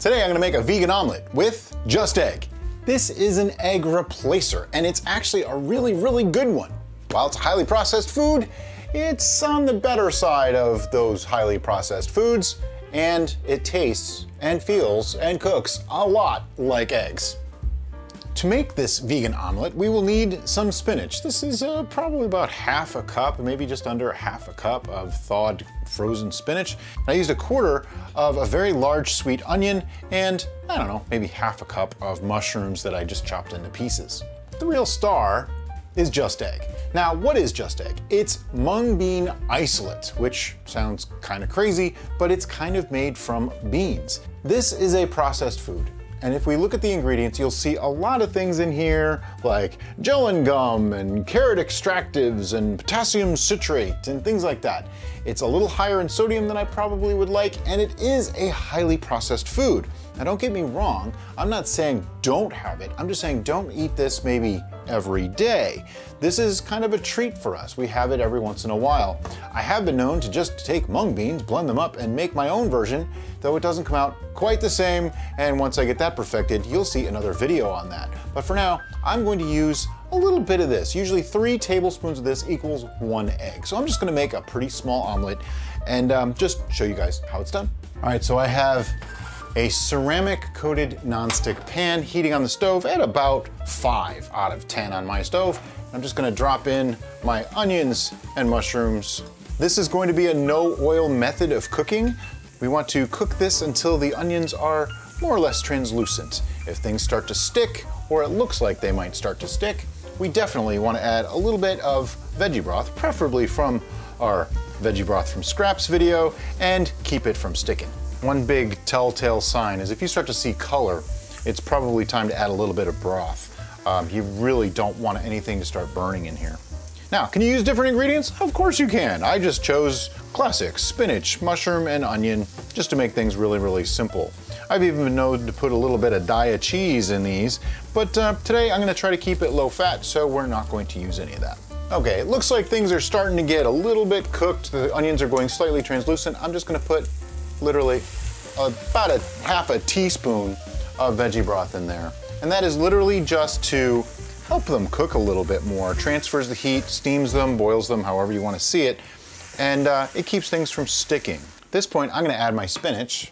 Today I'm gonna make a vegan omelet with just egg. This is an egg replacer, and it's actually a really, really good one. While it's highly processed food, it's on the better side of those highly processed foods, and it tastes and feels and cooks a lot like eggs. To make this vegan omelet, we will need some spinach. This is probably about half a cup, maybe just under half a cup of thawed frozen spinach. I used a quarter of a very large sweet onion and, I don't know, maybe half a cup of mushrooms that I just chopped into pieces. The real star is just egg. Now, what is just egg? It's mung bean isolate, which sounds kind of crazy, but it's kind of made from beans. This is a processed food. And if we look at the ingredients, you'll see a lot of things in here like gellan gum and carrot extractives and potassium citrate and things like that. It's a little higher in sodium than I probably would like, and it is a highly processed food. Now don't get me wrong, I'm not saying don't have it, I'm just saying don't eat this maybe every day. This is kind of a treat for us. We have it every once in a while. I have been known to just take mung beans, blend them up, and make my own version, though it doesn't come out quite the same, and once I get that perfected, you'll see another video on that. But for now, I'm going to use a little bit of this. Usually 3 tablespoons of this equals 1 egg. So I'm just gonna make a pretty small omelet and just show you guys how it's done. All right, so I have a ceramic coated nonstick pan heating on the stove at about 5 out of 10 on my stove. I'm just gonna drop in my onions and mushrooms. This is going to be a no oil method of cooking. We want to cook this until the onions are more or less translucent. If things start to stick, or it looks like they might start to stick, we definitely want to add a little bit of veggie broth, preferably from our veggie broth from scraps video, and keep it from sticking. One big telltale sign is if you start to see color, it's probably time to add a little bit of broth. You really don't want anything to start burning in here. Now, can you use different ingredients? Of course you can. I just chose classic spinach, mushroom, and onion just to make things really, really simple. I've even been known to put a little bit of Daya cheese in these, but today I'm gonna try to keep it low fat, so we're not going to use any of that. Okay, it looks like things are starting to get a little bit cooked. The onions are going slightly translucent. I'm just gonna put literally about half a teaspoon of veggie broth in there. And that is literally just to help them cook a little bit more. Transfers the heat, steams them, boils them, however you want to see it, and it keeps things from sticking. At this point, I'm gonna add my spinach,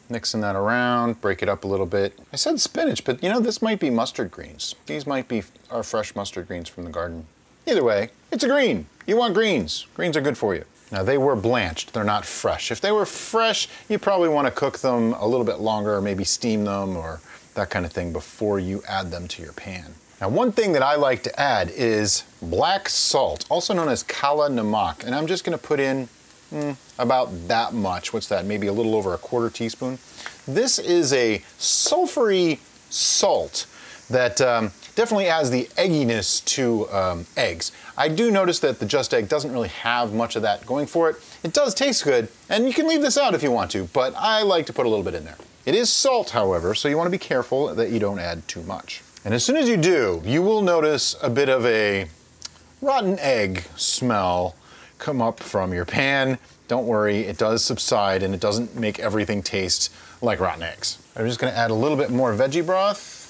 mixing that around, break it up a little bit. I said spinach, but you know, this might be mustard greens. These might be our fresh mustard greens from the garden. Either way, it's a green. You want greens. Greens are good for you. Now, they were blanched, they're not fresh. If they were fresh, you probably want to cook them a little bit longer, or maybe steam them or that kind of thing before you add them to your pan. Now, one thing that I like to add is black salt, also known as kala namak, and I'm just gonna put in about that much. What's that, maybe a little over a quarter teaspoon? This is a sulfury salt that definitely adds the egginess to eggs. I do notice that the just egg doesn't really have much of that going for it. It does taste good, and you can leave this out if you want to, but I like to put a little bit in there. It is salt, however, so you want to be careful that you don't add too much. And as soon as you do, you will notice a bit of a rotten egg smell come up from your pan. Don't worry, it does subside and it doesn't make everything taste like rotten eggs. I'm just gonna add a little bit more veggie broth.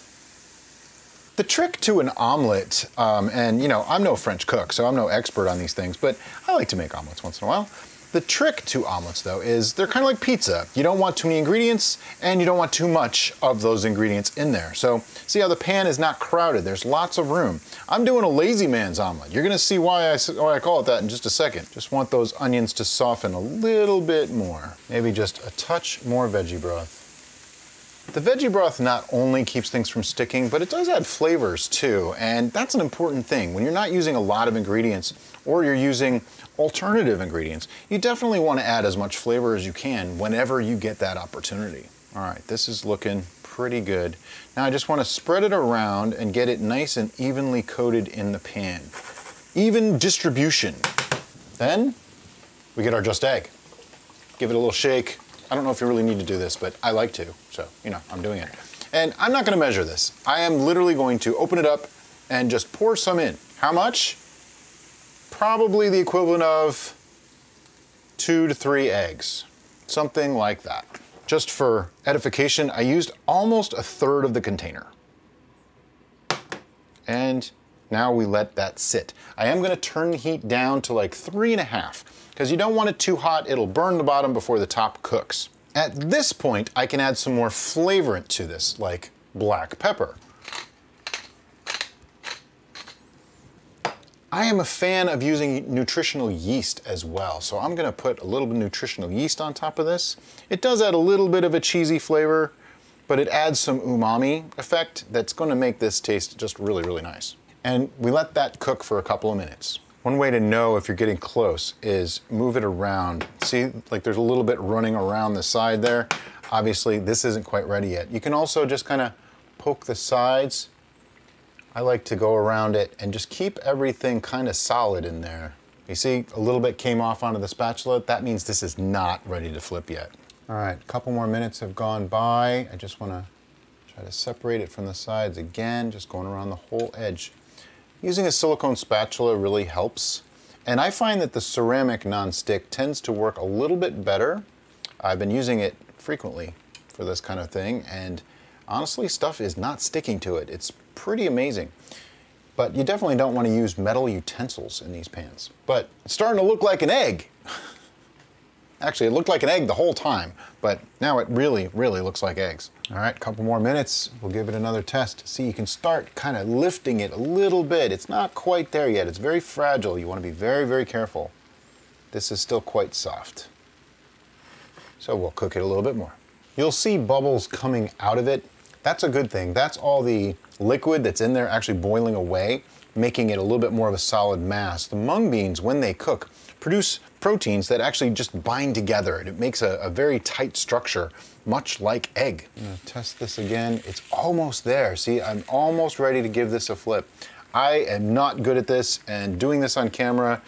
The trick to an omelet, and you know, I'm no French cook, so I'm no expert on these things, but I like to make omelets once in a while. The trick to omelets, though, is they're kind of like pizza. You don't want too many ingredients, and you don't want too much of those ingredients in there. So see how the pan is not crowded. There's lots of room. I'm doing a lazy man's omelet. You're gonna see why I call it that in just a second. Just want those onions to soften a little bit more. Maybe just a touch more veggie broth. The veggie broth not only keeps things from sticking, but it does add flavors too, and that's an important thing. When you're not using a lot of ingredients, or you're using alternative ingredients, you definitely want to add as much flavor as you can whenever you get that opportunity. All right, this is looking pretty good. Now I just want to spread it around and get it nice and evenly coated in the pan. Even distribution. Then we get our just egg. Give it a little shake. I don't know if you really need to do this, but I like to, so, you know, I'm doing it. And I'm not gonna measure this. I am literally going to open it up and just pour some in. How much? Probably the equivalent of 2 to 3 eggs. Something like that. just for edification, I used almost 1/3 of the container. And now we let that sit. I am gonna turn the heat down to like 3.5, because you don't want it too hot, it'll burn the bottom before the top cooks. At this point, I can add some more flavorant to this, like black pepper. I am a fan of using nutritional yeast as well, so I'm gonna put a little bit of nutritional yeast on top of this. It does add a little bit of a cheesy flavor, but it adds some umami effect that's gonna make this taste just really, really nice. And we let that cook for a couple of minutes. One way to know if you're getting close is move it around. See, like there's a little bit running around the side there. Obviously, this isn't quite ready yet. You can also just kind of poke the sides. I like to go around it and just keep everything kind of solid in there. You see, a little bit came off onto the spatula. That means this is not ready to flip yet. All right, a couple more minutes have gone by. I just want to try to separate it from the sides again, just going around the whole edge. Using a silicone spatula really helps. And I find that the ceramic nonstick tends to work a little bit better. I've been using it frequently for this kind of thing, and honestly, stuff is not sticking to it. It's pretty amazing. But you definitely don't want to use metal utensils in these pans. But it's starting to look like an egg. Actually, it looked like an egg the whole time, but now it really, really looks like eggs. All right, a couple more minutes. We'll give it another test. See, you can start kind of lifting it a little bit. It's not quite there yet. It's very fragile. You want to be very, very careful. This is still quite soft. So we'll cook it a little bit more. You'll see bubbles coming out of it. That's a good thing. That's all the liquid that's in there actually boiling away, making it a little bit more of a solid mass. The mung beans, when they cook, produce proteins that actually just bind together, and it makes a very tight structure, much like egg. I'm gonna test this again. It's almost there. See, I'm almost ready to give this a flip. I am not good at this, and doing this on camera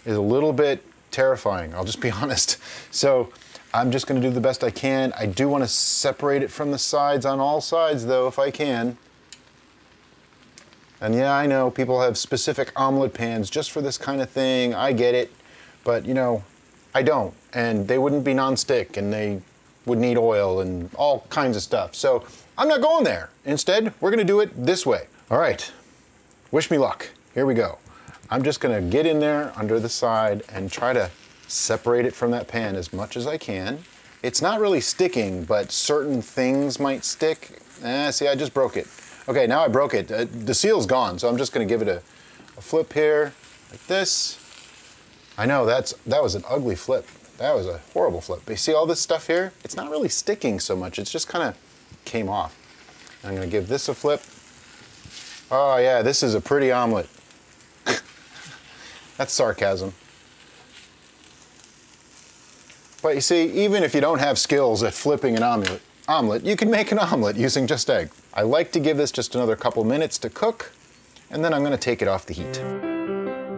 is a little bit terrifying, I'll just be honest. So I'm just gonna do the best I can. I do wanna separate it from the sides on all sides though, if I can. And yeah, I know people have specific omelet pans just for this kind of thing. I get it, but you know, I don't. And they wouldn't be non-stick, and they would need oil and all kinds of stuff. So I'm not going there. Instead, we're gonna do it this way. All right, wish me luck. Here we go. I'm just gonna get in there under the side and try to separate it from that pan as much as I can. It's not really sticking, but certain things might stick. See, I just broke it. Okay, now I broke it. The seal's gone, so I'm just gonna give it a flip here, like this. I know, that was an ugly flip. That was a horrible flip. But you see all this stuff here? It's not really sticking so much, it's just kinda came off. I'm gonna give this a flip. Oh yeah, this is a pretty omelet. That's sarcasm. But you see, even if you don't have skills at flipping an omelet, you can make an omelet using just egg. I like to give this just another couple minutes to cook, and then I'm gonna take it off the heat.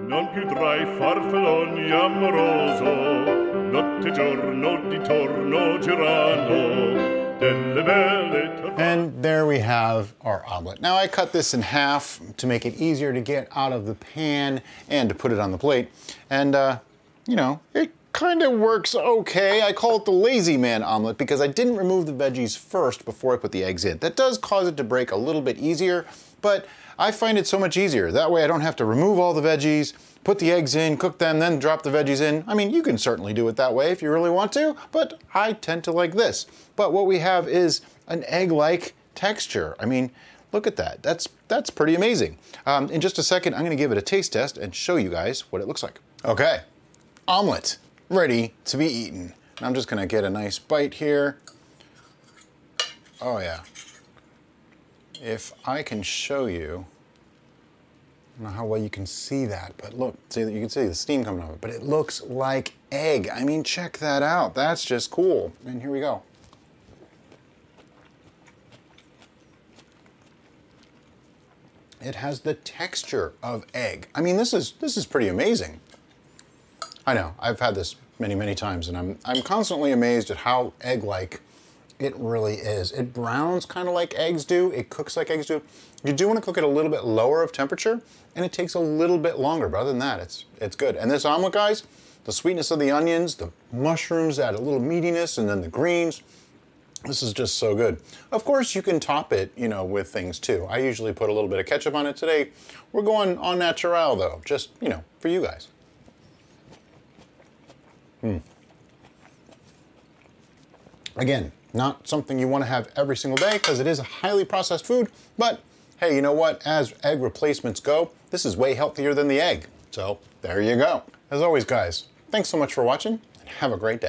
Non più tra I farfalloni amoroso, notte giorno di torno girano, delle belle. And there we have our omelet. Now I cut this in half to make it easier to get out of the pan and to put it on the plate. And you know, it kind of works okay. I call it the lazy man omelet because I didn't remove the veggies first before I put the eggs in. That does cause it to break a little bit easier, but I find it so much easier. That way I don't have to remove all the veggies, put the eggs in, cook them, then drop the veggies in. I mean, you can certainly do it that way if you really want to, but I tend to like this. But what we have is an egg-like texture. I mean, look at that. That's pretty amazing. In just a second, I'm gonna give it a taste test and show you guys what it looks like. Okay, omelet, ready to be eaten. I'm just gonna get a nice bite here. Oh yeah. If I can show you, I don't know how well you can see that, but look, see, you can see the steam coming off it, but it looks like egg. I mean, check that out. That's just cool. And here we go. It has the texture of egg. I mean, this is pretty amazing. I know, I've had this many, many times, and I'm constantly amazed at how egg-like it really is. It browns kind of like eggs do. It cooks like eggs do. You do want to cook it a little bit lower of temperature, and it takes a little bit longer, but other than that, it's good. And this omelet, guys, the sweetness of the onions, the mushrooms add a little meatiness, and then the greens, This is just so good. Of course, you can top it, you know, with things too. I usually put a little bit of ketchup on it. Today, we're going au naturel though, just, you know, for you guys. Again, not something you want to have every single day because it is a highly processed food, but hey, you know what? As egg replacements go, this is way healthier than the egg. So there you go. As always, guys, thanks so much for watching and have a great day.